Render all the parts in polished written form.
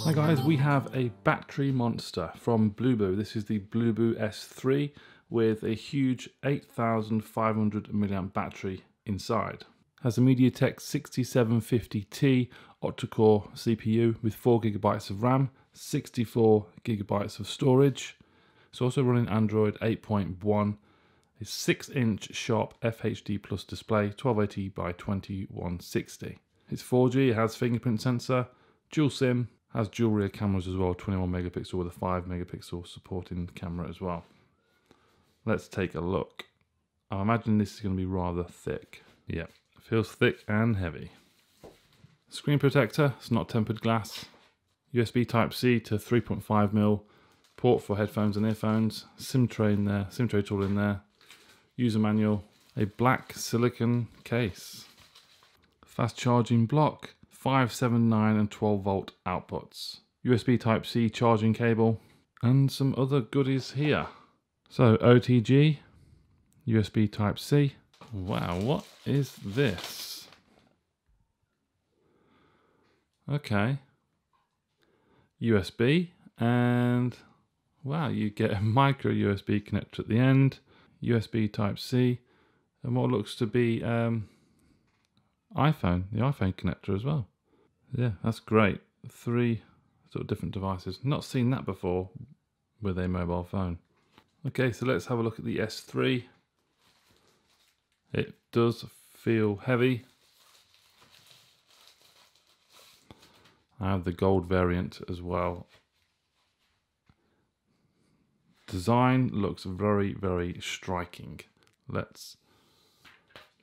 Hi guys, we have a battery monster from Bluboo. This is the Bluboo S3 with a huge 8500 mAh battery inside. Has a MediaTek 6750T octa-core CPU with 4GB of RAM, 64GB of storage. It's also running Android 8.1. A 6-inch Sharp FHD Plus display, 1280 by 2160. It's 4G, it has fingerprint sensor, dual SIM, has dual rear cameras as well, 21 megapixel with a 5 megapixel supporting camera as well. Let's take a look. I imagine this is going to be rather thick. Yeah, feels thick and heavy. Screen protector, it's not tempered glass. USB Type-C to 3.5mm, port for headphones and earphones, SIM tray in there, SIM tray tool in there, user manual, a black silicon case, fast charging block, 5, 7, 9 and 12 volt outputs, USB Type-C charging cable, and some other goodies here. So OTG, USB Type-C. Wow, what is this? Okay. USB, and wow, you get a micro USB connector at the end, USB Type-C, and what looks to be the iPhone connector as well. Yeah, that's great. 3 sort of different devices. Not seen that before with a mobile phone. Okay, so let's have a look at the S3. It does feel heavy. I have the gold variant as well. Design looks very, very striking. Let's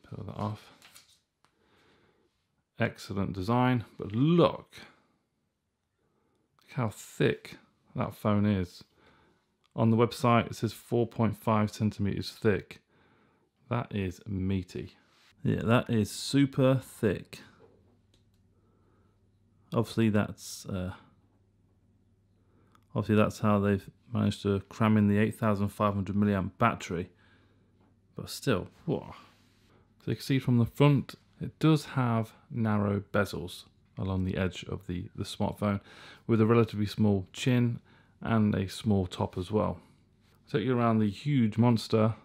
peel that off. Excellent design, but look how thick that phone is. On the website it says 4.5 centimeters thick. That is meaty. Yeah, that is super thick. Obviously that's how they've managed to cram in the 8500 mAh battery. But still, whoa. So you can see from the front, it does have narrow bezels along the edge of the smartphone with a relatively small chin and a small top as well. Take you around the huge monster.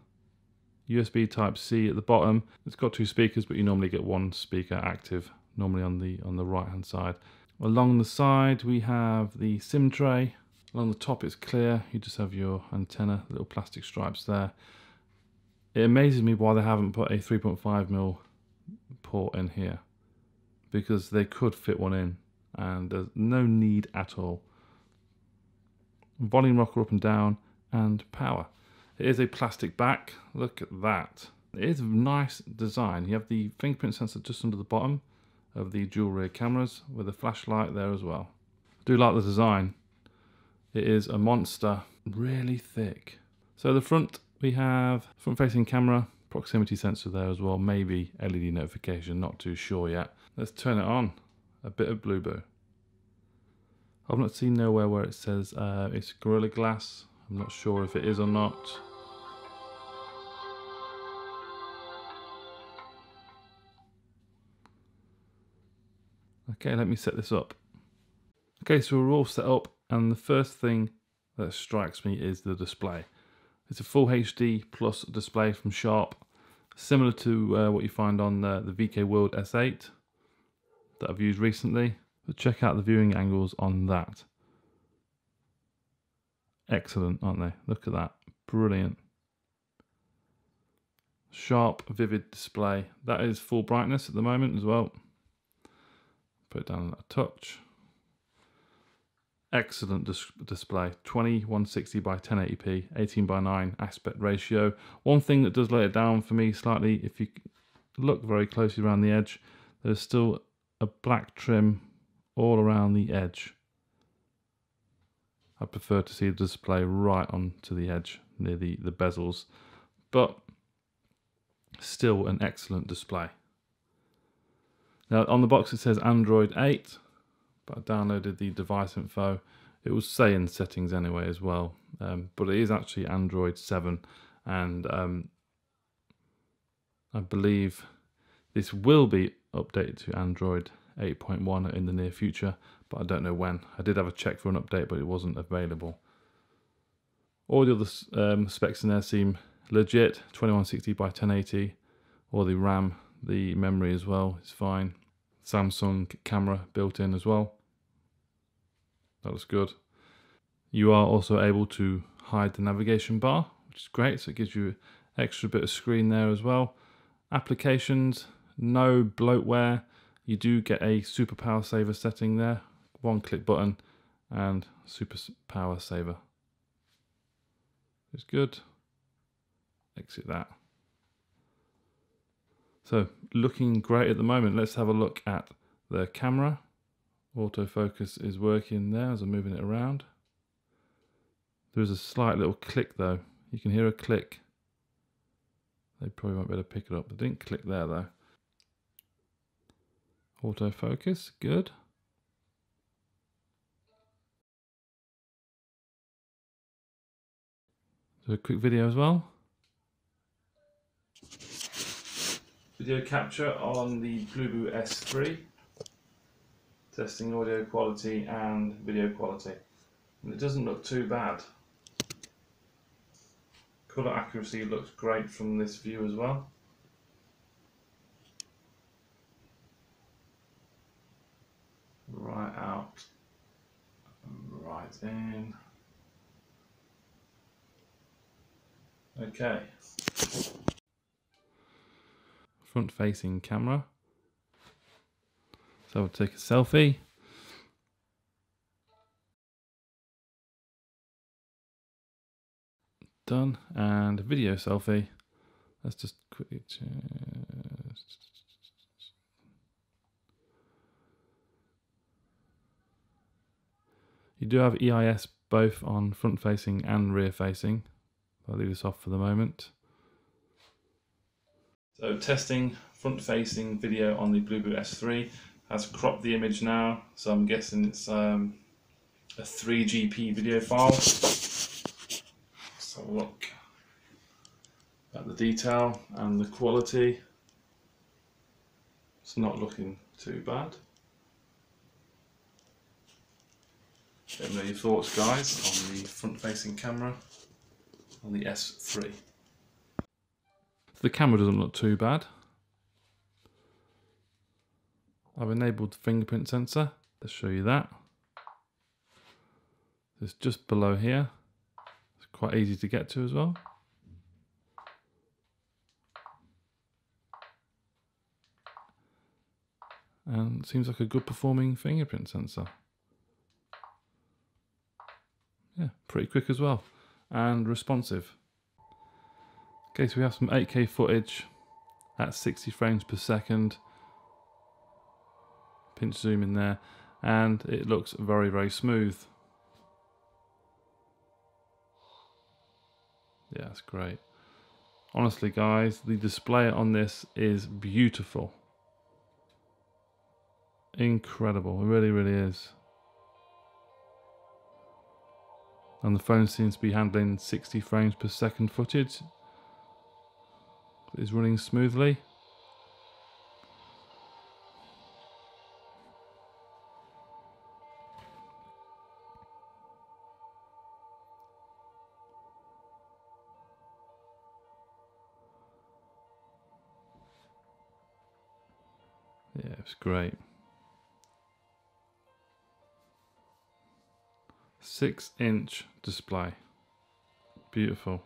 USB Type-C at the bottom. It's got 2 speakers, but you normally get 1 speaker active, normally on the right hand side. Along the side we have the SIM tray. Along the top it's clear, you just have your antenna, little plastic stripes there. It amazes me why they haven't put a 3.5mm port in here, because they could fit one in and there's no need at all. Volume rocker up and down, and power. It is a plastic back, look at that. It is a nice design. You have the fingerprint sensor just under the bottom of the dual rear cameras with a flashlight there as well. I do like the design. It is a monster, really thick. So the front, we have front facing camera, proximity sensor there as well, maybe LED notification, not too sure yet. Let's turn it on, a bit of Bluboo. I've not seen nowhere where it says it's Gorilla Glass. I'm not sure if it is or not. Okay, let me set this up. Okay, so we're all set up, and the first thing that strikes me is the display. It's a full HD plus display from Sharp, similar to what you find on the VK World S8 that I've used recently. But check out the viewing angles on that. Excellent, aren't they? Look at that, brilliant. Sharp, vivid display. That is full brightness at the moment as well. Put it down a touch. Excellent display, 2160 by 1080p, 18 by 9 aspect ratio. One thing that does let it down for me slightly, if you look very closely around the edge, there's still a black trim all around the edge. I prefer to see the display right onto the edge, near the bezels, but still an excellent display. Now on the box it says Android 8, but I downloaded the device info. It will say in settings anyway as well, but it is actually Android 7, and I believe this will be updated to Android 8.1 in the near future, but I don't know when. I did have a check for an update, but it wasn't available. All the other specs in there seem legit. 2160 by 1080, or the RAM, the memory as well is fine. Samsung camera built in as well. That looks good. You are also able to hide the navigation bar, which is great, so it gives you an extra bit of screen there as well. Applications, no bloatware. You do get a super power saver setting there, one click button and super power saver. It's good. Exit that. So looking great at the moment. Let's have a look at the camera. Autofocus is working there as I'm moving it around. There's a slight little click though. You can hear a click. They probably won't be able to pick it up. It didn't click there though. Autofocus, good. Do a quick video as well. Video capture on the Bluboo S3. Testing audio quality and video quality. And it doesn't look too bad. Colour accuracy looks great from this view as well. Right out, right in. Okay. Front facing camera. So I'll take a selfie. Done. And video selfie. Let's just quickly change. You do have EIS both on front facing and rear facing. I'll leave this off for the moment. So testing front facing video on the Bluboo S3. Has cropped the image now, so I'm guessing it's a 3GP video file. Let's have a look at the detail and the quality. It's not looking too bad. Let me know your thoughts, guys, on the front-facing camera on the S3. So the camera doesn't look too bad. I've enabled the fingerprint sensor. Let's show you that. It's just below here. It's quite easy to get to as well. And it seems like a good performing fingerprint sensor. Yeah, pretty quick as well, and responsive. Okay, so we have some 8K footage at 60 frames per second. Pinch zoom in there, and it looks very, very smooth. Yeah, that's great. Honestly, guys, the display on this is beautiful. Incredible, it really, really is. And the phone seems to be handling 60 frames per second footage. It's running smoothly. Yeah, it's great. 6-inch display. Beautiful.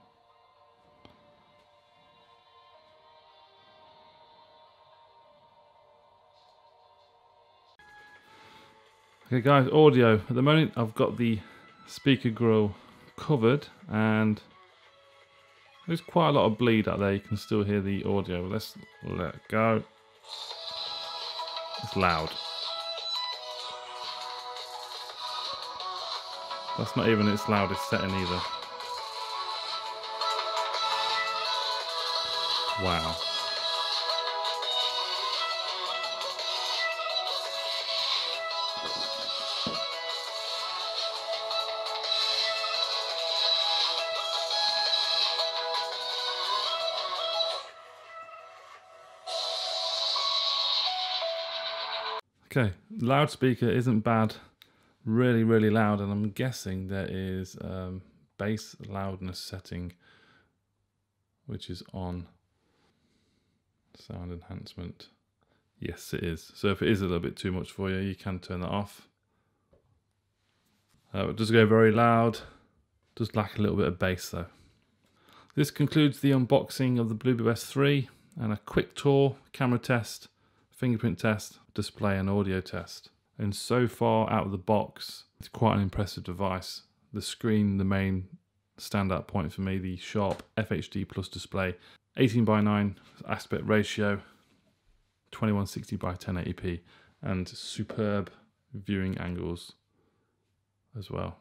Okay guys, audio. At the moment I've got the speaker grill covered and there's quite a lot of bleed out there. You can still hear the audio. Let's let it go. It's loud. That's not even its loudest setting either. Wow. Okay, loudspeaker isn't bad, really, really loud, and I'm guessing there is bass loudness setting, which is on. Sound enhancement. Yes, it is. So if it is a little bit too much for you, you can turn that off. It does go very loud, does lack a little bit of bass though. This concludes the unboxing of the Bluboo S3 and a quick tour, camera test, fingerprint test, display and audio test. And so far out of the box, it's quite an impressive device. The screen, the main standout point for me, the Sharp FHD Plus display, 18:9 aspect ratio, 2160 by 1080p, and superb viewing angles as well.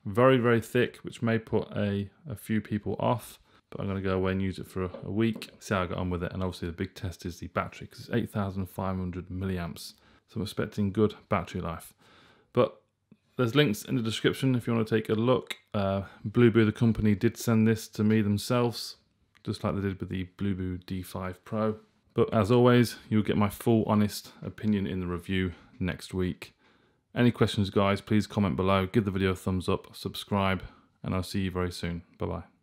Very, very thick, which may put a few people off, but I'm going to go away and use it for a week, see how I got on with it. And obviously the big test is the battery, because it's 8,500 milliamps, so I'm expecting good battery life. But there's links in the description if you want to take a look. Bluboo, the company, did send this to me themselves, just like they did with the Bluboo D5 Pro. But as always, you'll get my full honest opinion in the review next week. Any questions, guys, please comment below, give the video a thumbs up, subscribe, and I'll see you very soon. Bye-bye.